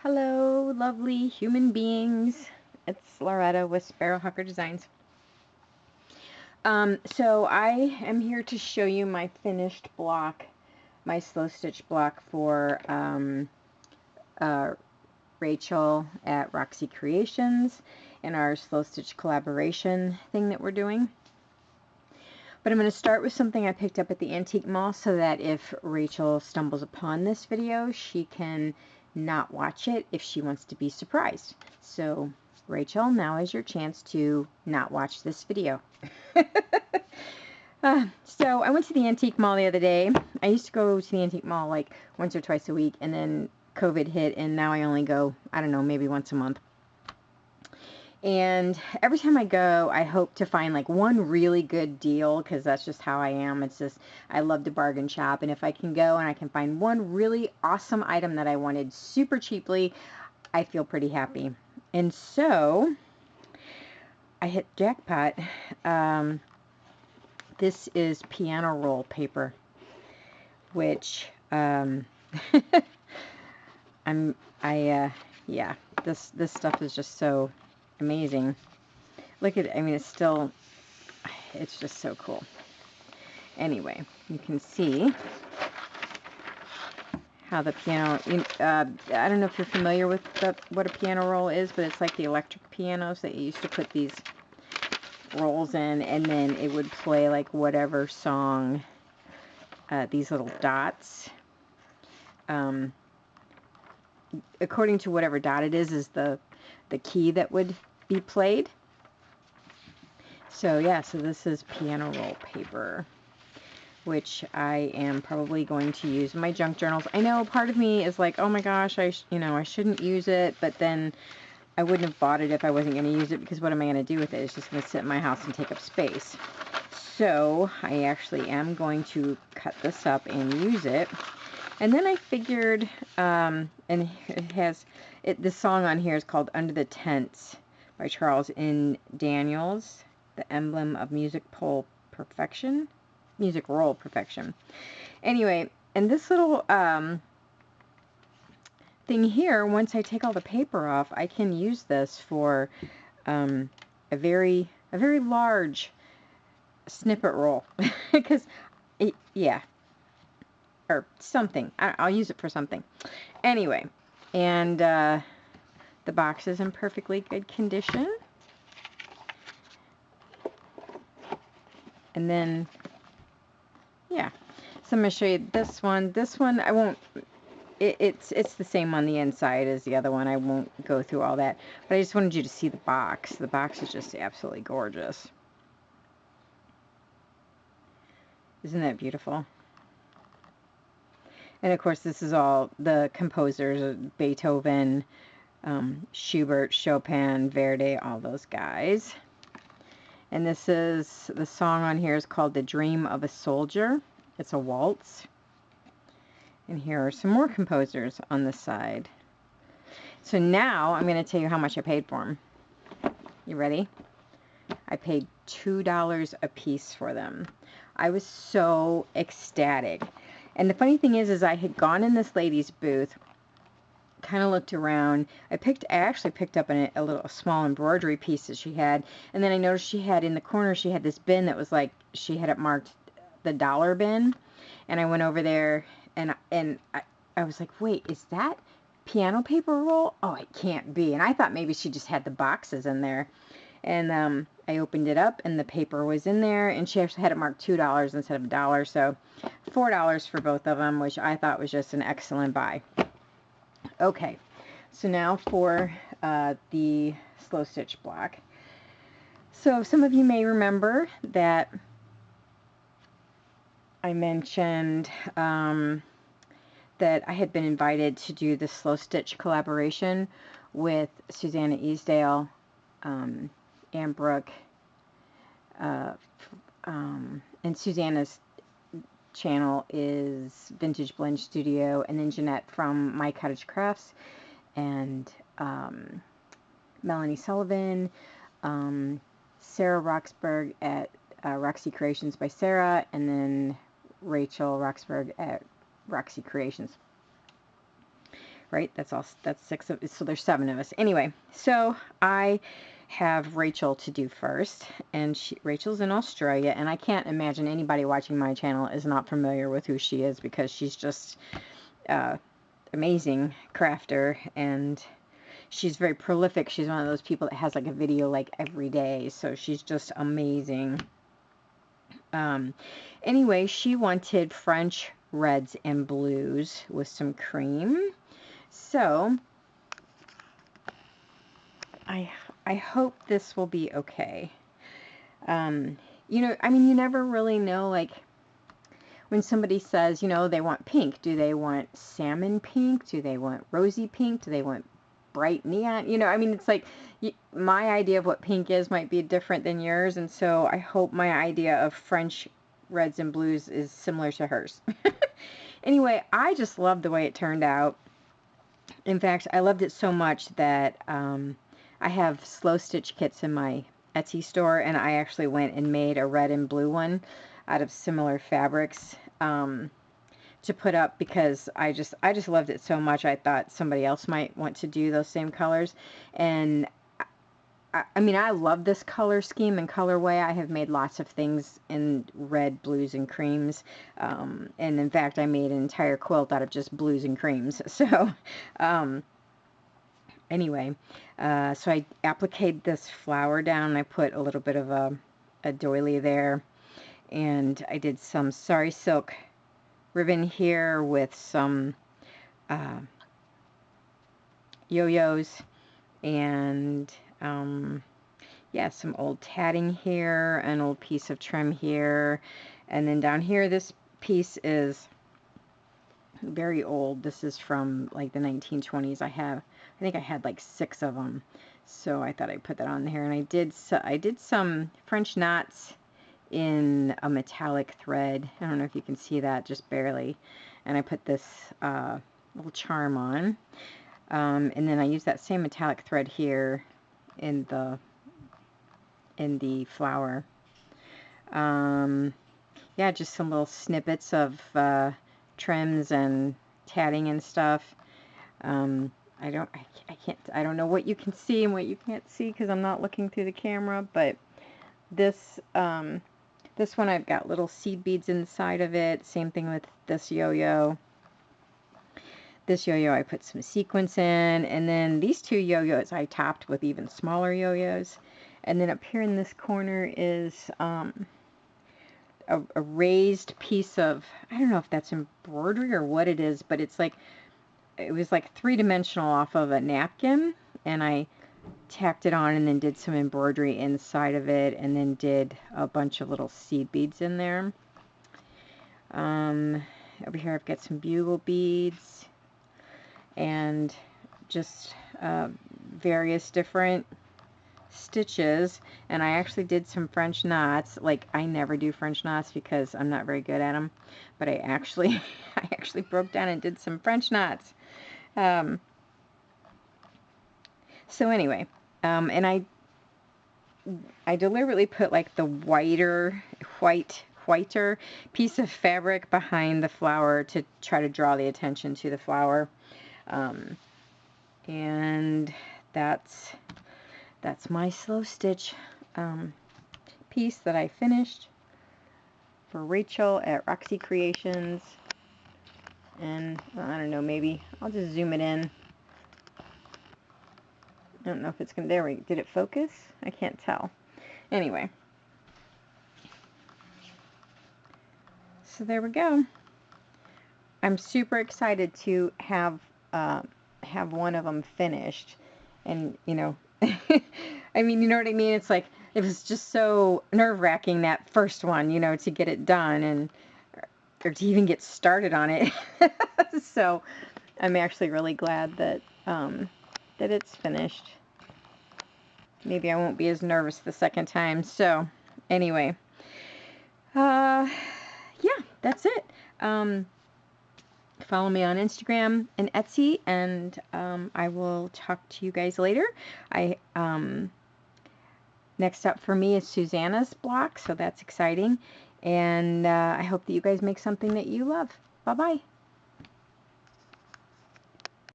Hello, lovely human beings. It's Loretta with Sparrowhawker Designs. So I am here to show you my finished block, my slow stitch block for uh, Rachel at Roxy Creations in our slow stitch collaboration thing that we're doing. But I'm going to start with something I picked up at the antique mall so that if Rachel stumbles upon this video, she can not watch it if she wants to be surprised. So Rachel, now is your chance to not watch this video. So I went to the antique mall the other day. I used to go to the antique mall like once or twice a week, and then COVID hit, and now I only go, I don't know, maybe once a month. And every time I go, I hope to find like one really good deal, because that's just how I am. It's just, I love to bargain shop. And if I can go and I can find one really awesome item that I wanted super cheaply, I feel pretty happy. And so I hit jackpot. This is piano roll paper, which yeah, this stuff is just so amazing. Look at it. I mean, it's just so cool. Anyway, you can see how the piano, I don't know if you're familiar with what a piano roll is, but it's like the electric pianos that you used to put these rolls in, and then it would play like whatever song, these little dots. According to whatever dot it is the key that would be played. So yeah, so this is piano roll paper, which I am probably going to use in my junk journals. I know part of me is like, oh my gosh, I shouldn't use it, but then I wouldn't have bought it if I wasn't going to use it, because what am I going to do with it? It's just going to sit in my house and take up space. So I actually am going to cut this up and use it. And then I figured, and it has, the song on here is called Under the Tents by Charles N. Daniels, the emblem of music roll perfection. Anyway, and this little thing here, once I take all the paper off, I can use this for a very large snippet roll, because yeah, or something. I'll use it for something. Anyway, and the box is in perfectly good condition. And then, yeah. So I'm going to show you this one. This one, I won't, it's the same on the inside as the other one. I won't go through all that. But I just wanted you to see the box. The box is just absolutely gorgeous. Isn't that beautiful? And of course, this is all the composers, Beethoven, Schubert, Chopin, Verdi, all those guys. And this is, the song on here is called The Dream of a Soldier. It's a waltz. And here are some more composers on this side. So now I'm going to tell you how much I paid for them. You ready? I paid $2 a piece for them. I was so ecstatic. And the funny thing is I had gone in this lady's booth, kind of looked around. I actually picked up a small embroidery piece that she had, and then I noticed she had in the corner, she had this bin that was like, she had it marked the dollar bin, and I went over there, and I was like, wait, is that piano paper roll? Oh, it can't be. And I thought maybe she just had the boxes in there. And I opened it up, and the paper was in there, and she actually had it marked $2 instead of $1, so $4 for both of them, which I thought was just an excellent buy. Okay, so now for the slow stitch block. So some of you may remember that I mentioned that I had been invited to do the slow stitch collaboration with Susanna Easdale, and Brooke, and Susanna's channel is Vintage Blend Studio, and then Jeanette from Mi Cottage Crafts, and Melanie Sullivan, Sarah Roxburgh at Roxy Creations by Sarah, and then Rachel Roxburgh at Roxy Creations. right? That's 6 of, so there's 7 of us. Anyway, so I have Rachel to do first, and Rachel's in Australia, and I can't imagine anybody watching my channel is not familiar with who she is, because she's just amazing crafter, and she's very prolific. She's one of those people that has like a video like every day, so she's just amazing. Anyway, she wanted French reds and blues with some cream. So I hope this will be okay. You know, I mean, you never really know, like, when somebody says, you know, they want pink, do they want salmon pink? Do they want rosy pink? Do they want bright neon? You know, I mean, it's like, my idea of what pink is might be different than yours, and so I hope my idea of French reds and blues is similar to hers. Anyway, I just loved the way it turned out. In fact, I loved it so much that I have slow stitch kits in my Etsy store, and I actually went and made a red and blue one out of similar fabrics to put up, because I just loved it so much. I thought somebody else might want to do those same colors. And I mean, I love this color scheme and colorway. I have made lots of things in red, blues, and creams. And in fact, I made an entire quilt out of just blues and creams. So anyway, so I appliqued this flower down. I put a little bit of a doily there. And I did some sari silk ribbon here with some yo-yos, and yeah, some old tatting here, an old piece of trim here, and then down here, this piece is very old. This is from like the 1920s. I think I had like 6 of them, so I thought I'd put that on here. And I did some French knots in a metallic thread. I don't know if you can see that, just barely. And I put this little charm on. And then I used that same metallic thread here in the flower. Yeah, just some little snippets of trims and tatting and stuff. I don't know what you can see and what you can't see, because I'm not looking through the camera, but this one, I've got little seed beads inside of it. Same thing with this yo-yo. This yo-yo I put some sequins in, and then these 2 yo-yos I topped with even smaller yo-yos. And then up here in this corner is a raised piece of, I don't know if that's embroidery or what it is, but it's like, it was like 3-dimensional off of a napkin, and I tacked it on and then did some embroidery inside of it, and then did a bunch of little seed beads in there. Over here I've got some bugle beads and just various different stitches, and I actually did some French knots. Like, I never do French knots because I'm not very good at them, but I actually broke down and did some French knots. So anyway, and I deliberately put like the whiter piece of fabric behind the flower to try to draw the attention to the flower. And that's my slow stitch piece that I finished for Rachel at Roxy Creations. And I don't know, maybe I'll just zoom it in. I don't know if it's gonna, did it focus? I can't tell. Anyway, so there we go. I'm super excited to have one of them finished, and you know, I mean, you know what I mean? It's like, it was just so nerve-wracking, that first one, you know, to get it done, and or to even get started on it. So I'm actually really glad that that it's finished. Maybe I won't be as nervous the second time. So anyway, yeah, that's it. Follow me on Instagram and Etsy, and I will talk to you guys later. Next up for me is Susanna's block, so that's exciting. And I hope that you guys make something that you love. Bye-bye.